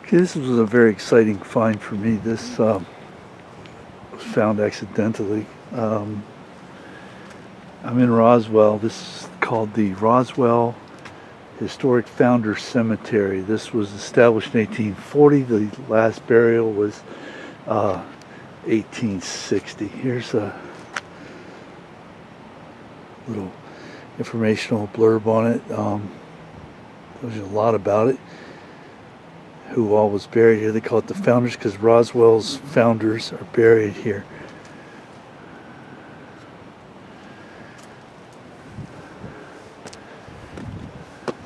Okay, this was a very exciting find for me. This was found accidentally. I'm in Roswell. This is called the Roswell Historic Founders Cemetery. This was established in 1840. The last burial was 1860. Here's a little informational blurb on it. Tells you a lot about it. Who all was buried here. They call it the Founders because Roswell's founders are buried here.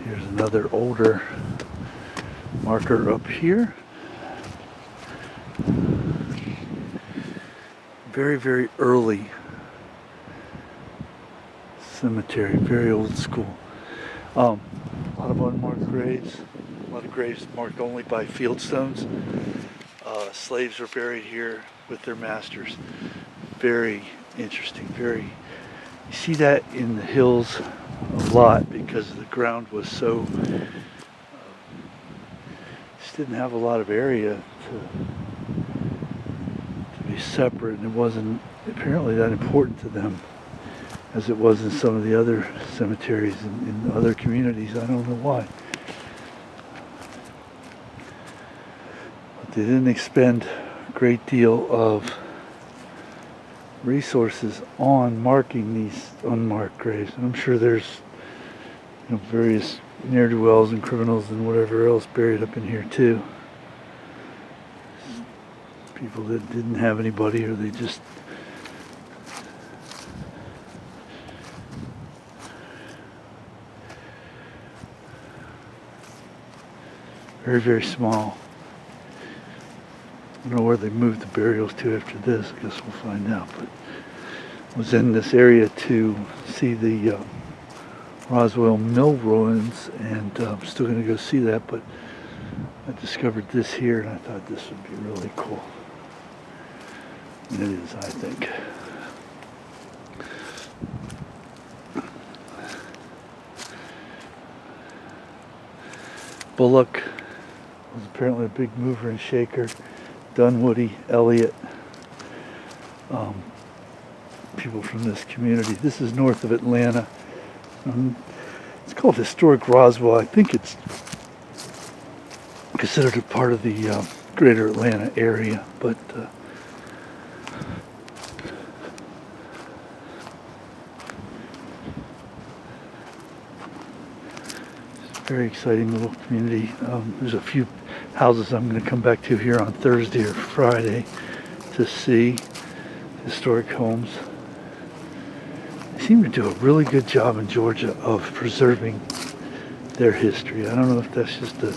Here's another older marker up here. Very, very early cemetery, very old school. A lot of unmarked graves. A lot of graves marked only by field stones. Slaves are buried here with their masters. Very interesting. You see that in the hills a lot because the ground was so just didn't have a lot of area to be separate, and it wasn't apparently that important to them as it was in some of the other cemeteries in other communities. I don't know why. They didn't expend a great deal of resources on marking these unmarked graves. And I'm sure there's various ne'er-do-wells and criminals and whatever else buried up in here too. People that didn't have anybody, or they just very, very small. I don't know where they moved the burials to after this. I guess we'll find out. But I was in this area to see the Roswell Mill ruins, and I'm still going to go see that. But I discovered this here, and I thought this would be really cool. And it is, I think. Bulloch was apparently a big mover and shaker. Dunwoody, Elliott, people from this community. This is north of Atlanta. It's called Historic Roswell. I think it's considered a part of the greater Atlanta area, but it's a very exciting little community. There's a few houses I'm going to come back to here on Thursday or Friday to see. Historic homes. They seem to do a really good job in Georgia of preserving their history. I don't know if that's just a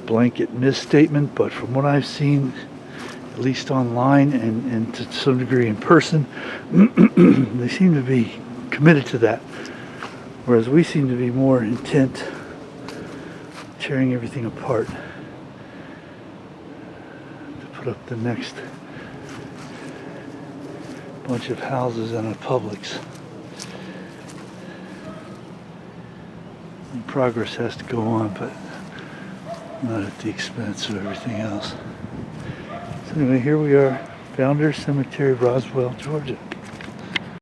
blanket misstatement, but from what I've seen, at least online and to some degree in person, they seem to be committed to that. Whereas we seem to be more intent tearing everything apart. Up the next bunch of houses and a Publix. And progress has to go on, but not at the expense of everything else. So anyway, here we are, Founders Cemetery, Roswell, Georgia.